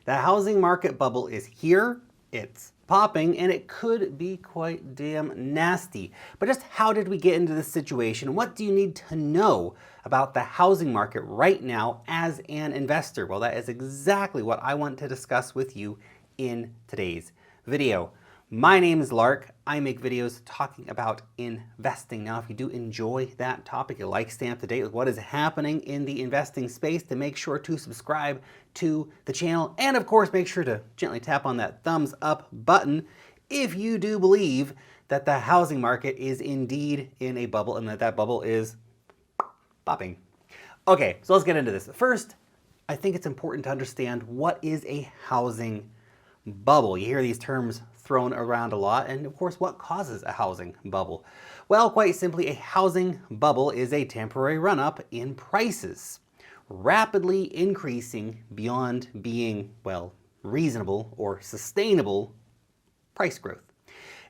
The housing market bubble is here, it's popping, and it could be quite damn nasty. But just how did we get into this situation? What do you need to know about the housing market right now as an investor? Well, that is exactly what I want to discuss with you in today's video. My name is Lark. I make videos talking about investing. Now, if you do enjoy that topic, you like staying up to date with what is happening in the investing space, then make sure to subscribe to the channel. And of course, make sure to gently tap on that thumbs up button if you do believe that the housing market is indeed in a bubble and that bubble is popping. Okay, so let's get into this. First, I think it's important to understand what is a housing bubble. You hear these terms thrown around a lot, and of course, what causes a housing bubble? Well, quite simply, a housing bubble is a temporary run-up in prices, rapidly increasing beyond being, well, reasonable or sustainable price growth.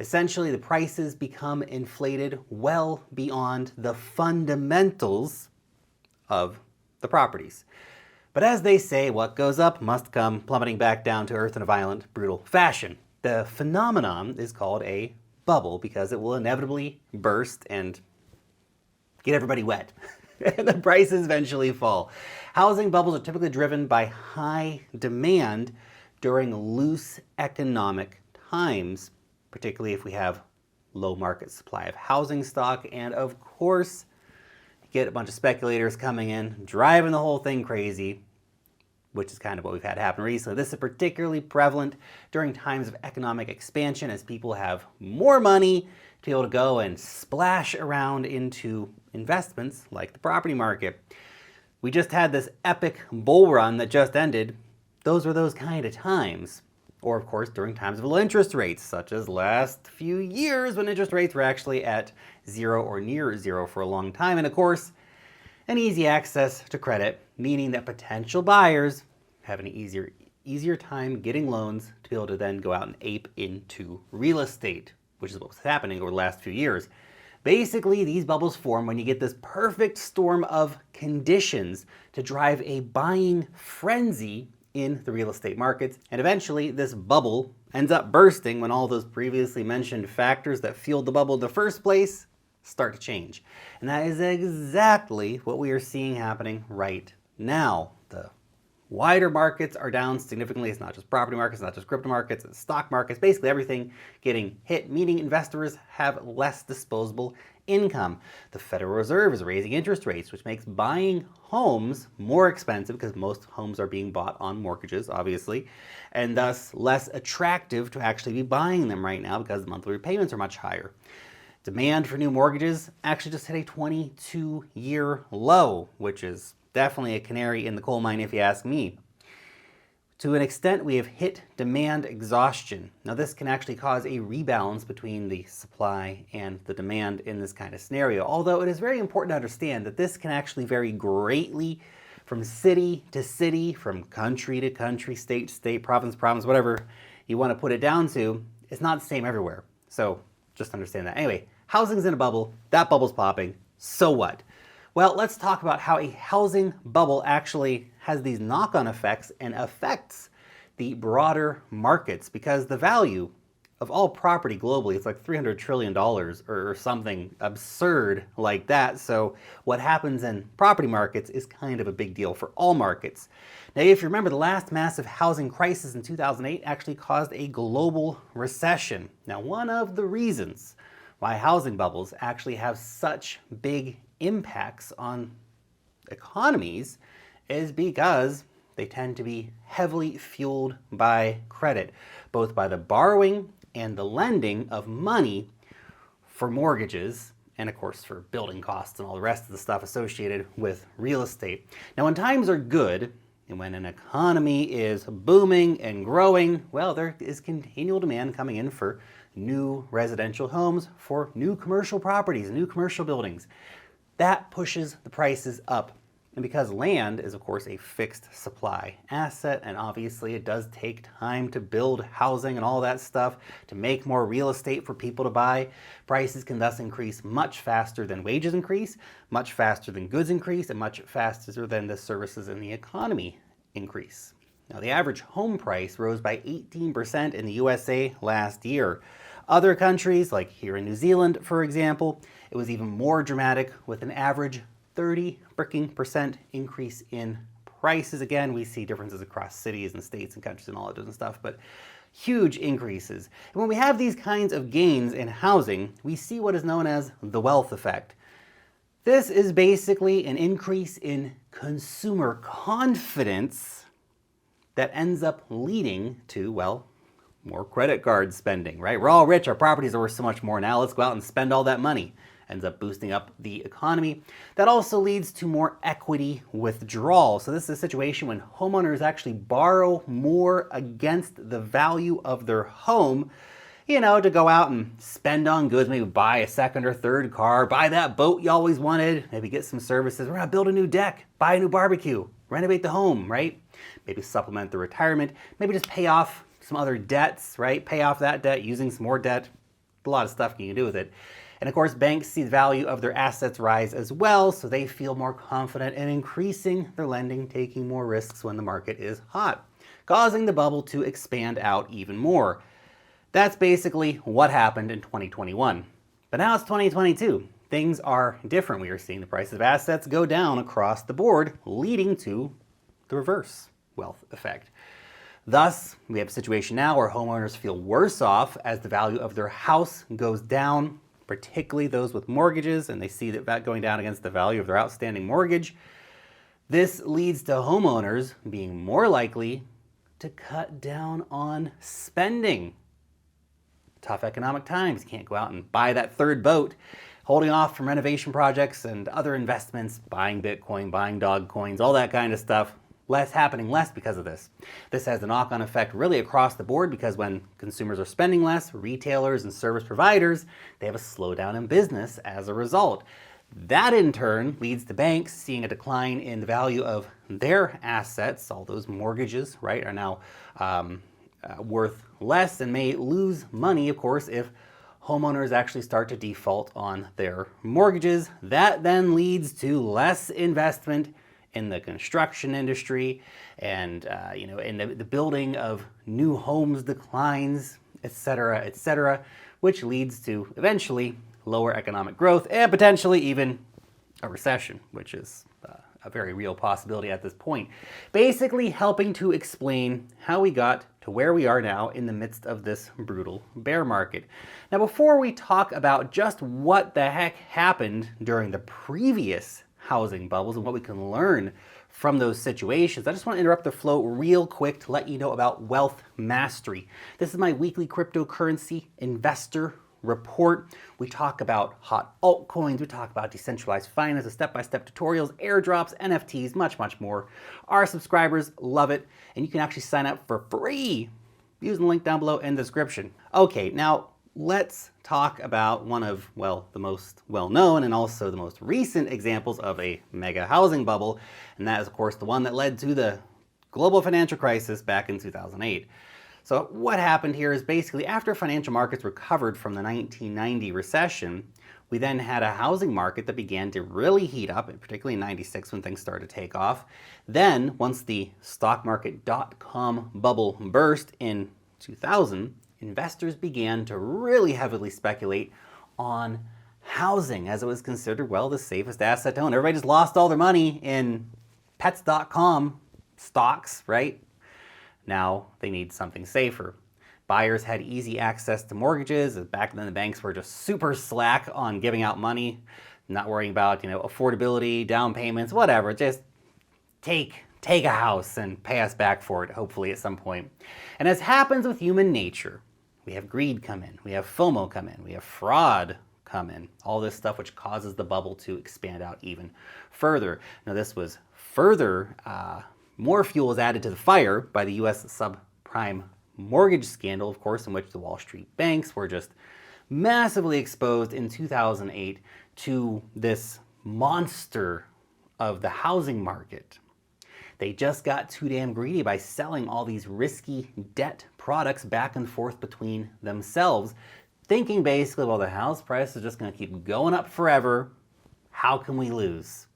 Essentially, the prices become inflated well beyond the fundamentals of the properties. But as they say, what goes up must come plummeting back down to earth in a violent, brutal fashion. The phenomenon is called a bubble because it will inevitably burst and get everybody wet. And the prices eventually fall. Housing bubbles are typically driven by high demand during loose economic times, particularly if we have low market supply of housing stock. And of course, you get a bunch of speculators coming in, driving the whole thing crazy, which is kind of what we've had happen recently. This is particularly prevalent during times of economic expansion as people have more money to be able to go and splash around into investments like the property market. We just had this epic bull run that just ended. Those were those kind of times. Or of course, during times of low interest rates, such as last few years when interest rates were actually at zero or near zero for a long time. And of course, an easy access to credit, meaning that potential buyers have an easier time getting loans to be able to then go out and ape into real estate, which is what was happening over the last few years. Basically, these bubbles form when you get this perfect storm of conditions to drive a buying frenzy in the real estate markets. And eventually, this bubble ends up bursting when all those previously mentioned factors that fueled the bubble in the first place start to change. And that is exactly what we are seeing happening right now. The wider markets are down significantly. It's not just property markets, not just crypto markets, it's stock markets, basically everything getting hit, meaning investors have less disposable income. The Federal Reserve is raising interest rates, which makes buying homes more expensive because most homes are being bought on mortgages, obviously, and thus less attractive to actually be buying them right now because the monthly repayments are much higher. Demand for new mortgages actually just hit a 22-year low, which is definitely a canary in the coal mine if you ask me. To an extent, we have hit demand exhaustion. Now, this can actually cause a rebalance between the supply and the demand in this kind of scenario, although it is very important to understand that this can actually vary greatly from city to city, from country to country, state to state, province to province, whatever you want to put it down to. It's not the same everywhere. So just understand that. Anyway, housing's in a bubble. That bubble's popping. So what? Well, let's talk about how a housing bubble actually has these knock-on effects and affects the broader markets, because the value of all property globally, it's like $300 trillion or something absurd like that. So what happens in property markets is kind of a big deal for all markets. Now, if you remember, the last massive housing crisis in 2008 actually caused a global recession. Now, one of the reasons why housing bubbles actually have such big impacts on economies is because they tend to be heavily fueled by credit, both by the borrowing and the lending of money for mortgages, and of course for building costs and all the rest of the stuff associated with real estate. Now, when times are good and when an economy is booming and growing, well, there is continual demand coming in for new residential homes, for new commercial properties, new commercial buildings. That pushes the prices up. And because land is, of course, a fixed supply asset, and obviously it does take time to build housing and all that stuff, to make more real estate for people to buy, prices can thus increase much faster than wages increase, much faster than goods increase, and much faster than the services in the economy increase. Now, the average home price rose by 18% in the USA last year. Other countries, like here in New Zealand, for example, it was even more dramatic with an average 30% increase in prices. Again, we see differences across cities and states and countries and all that different stuff, but huge increases. And when we have these kinds of gains in housing, we see what is known as the wealth effect. This is basically an increase in consumer confidence that ends up leading to, well, more credit card spending, right? We're all rich, our properties are worth so much more now, let's go out and spend all that money. Ends up boosting up the economy. That also leads to more equity withdrawal. So this is a situation when homeowners actually borrow more against the value of their home, to go out and spend on goods, maybe buy a second or third car, buy that boat you always wanted, maybe get some services, we're gonna build a new deck, buy a new barbecue, renovate the home, right? Maybe supplement the retirement, maybe just pay off some other debts, right? Pay off that debt using some more debt. A lot of stuff you can do with it. And of course, banks see the value of their assets rise as well, so they feel more confident in increasing their lending, taking more risks when the market is hot, causing the bubble to expand out even more. That's basically what happened in 2021. But now it's 2022. Things are different. We are seeing the prices of assets go down across the board, leading to the reverse wealth effect. Thus, we have a situation now where homeowners feel worse off as the value of their house goes down, particularly those with mortgages, and they see that going down against the value of their outstanding mortgage. This leads to homeowners being more likely to cut down on spending. Tough economic times, you can't go out and buy that third boat, holding off from renovation projects and other investments, buying Bitcoin, buying dog coins, all that kind of stuff. Happening less because of this. This has a knock-on effect really across the board because when consumers are spending less, retailers and service providers, they have a slowdown in business as a result. That in turn leads to banks seeing a decline in the value of their assets. All those mortgages, right, are now worth less and may lose money, of course, if homeowners actually start to default on their mortgages. That then leads to less investment in the construction industry, and in the building of new homes declines, etc., which leads to eventually lower economic growth and potentially even a recession, which is a very real possibility at this point. Basically helping to explain how we got to where we are now in the midst of this brutal bear market. Now, before we talk about just what the heck happened during the previous housing bubbles and what we can learn from those situations, I just want to interrupt the flow real quick to let you know about Wealth Mastery. This is my weekly cryptocurrency investor report. We talk about hot altcoins, we talk about decentralized finance, the step-by-step tutorials, airdrops, NFTs, much more. Our subscribers love it, and you can actually sign up for free using the link down below in the description. Okay, now let's talk about one of, well, the most well-known and also the most recent examples of a mega housing bubble, and that is, of course, the one that led to the global financial crisis back in 2008. So what happened here is basically after financial markets recovered from the 1990 recession, we then had a housing market that began to really heat up, particularly in 96 when things started to take off. Then, once the stock market .com bubble burst in 2000, investors began to really heavily speculate on housing as it was considered, well, the safest asset to own. Everybody just lost all their money in pets.com stocks, right? Now they need something safer. Buyers had easy access to mortgages. Back then the banks were just super slack on giving out money, not worrying about, affordability, down payments, whatever. Just take a house and pay us back for it, hopefully at some point. And as happens with human nature, we have greed come in, we have FOMO come in, we have fraud come in, all this stuff which causes the bubble to expand out even further. Now this was further, more fuel was added to the fire by the US subprime mortgage scandal, of course, in which the Wall Street banks were just massively exposed in 2008 to this monster of the housing market. They just got too damn greedy by selling all these risky debt products back and forth between themselves, thinking basically, well, the house price is just going to keep going up forever. How can we lose?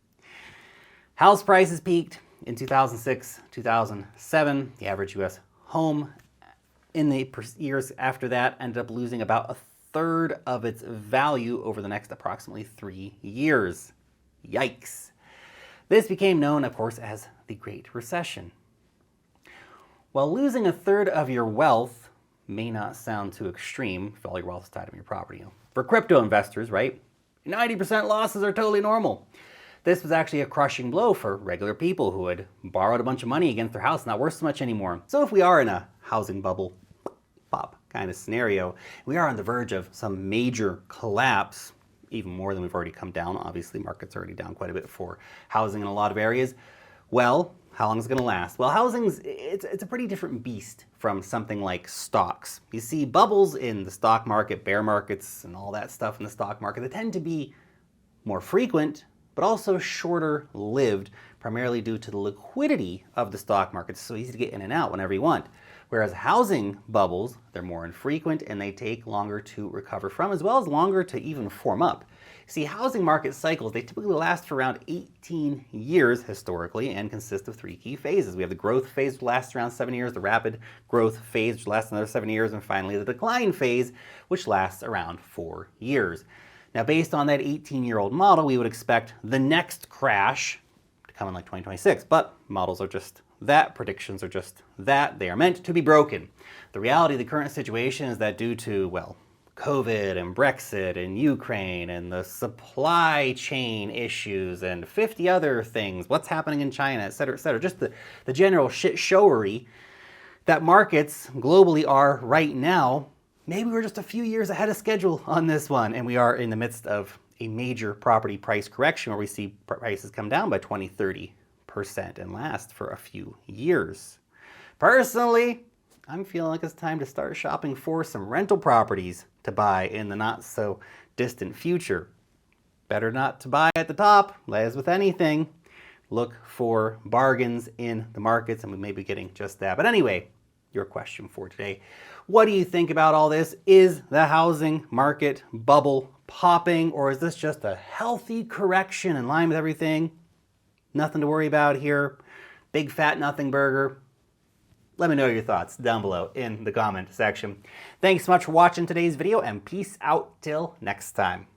House prices peaked in 2006, 2007, the average US home in the years after that ended up losing about a third of its value over the next approximately 3 years. Yikes. This became known, of course, as the Great Recession. While losing a third of your wealth may not sound too extreme if all your wealth is tied up in your property. For crypto investors, right, 90% losses are totally normal. This was actually a crushing blow for regular people who had borrowed a bunch of money against their house, not worth so much anymore. So if we are in a housing bubble pop kind of scenario, we are on the verge of some major collapse, even more than we've already come down. Obviously, market's already down quite a bit for housing in a lot of areas. Well, how long is it going to last? Well, it's a pretty different beast from something like stocks. You see bubbles in the stock market, bear markets, and all that stuff in the stock market, they tend to be more frequent, but also shorter lived, primarily due to the liquidity of the stock market. It's so easy to get in and out whenever you want. Whereas housing bubbles, they're more infrequent and they take longer to recover from, as well as longer to even form up. See, housing market cycles, they typically last for around 18 years historically and consist of 3 key phases. We have the growth phase, which lasts around 7 years, the rapid growth phase, which lasts another 7 years, and finally the decline phase, which lasts around 4 years. Now, based on that 18-year-old model, we would expect the next crash to come in like 2026, but models are just that, predictions are just that. They are meant to be broken. The reality of the current situation is that due to, well, COVID and Brexit and Ukraine and the supply chain issues and 50 other things, what's happening in China, et cetera, just the general shit showery that markets globally are right now, maybe we're just a few years ahead of schedule on this one, and we are in the midst of a major property price correction where we see prices come down by 20-30% and last for a few years. Personally, I'm feeling like it's time to start shopping for some rental properties to buy in the not so distant future. Better not to buy at the top, as with anything. Look for bargains in the markets and we may be getting just that. But anyway, your question for today. What do you think about all this? Is the housing market bubble popping, or is this just a healthy correction in line with everything? Nothing to worry about here. Big fat nothing burger. Let me know your thoughts down below in the comment section. Thanks so much for watching today's video, and peace out till next time.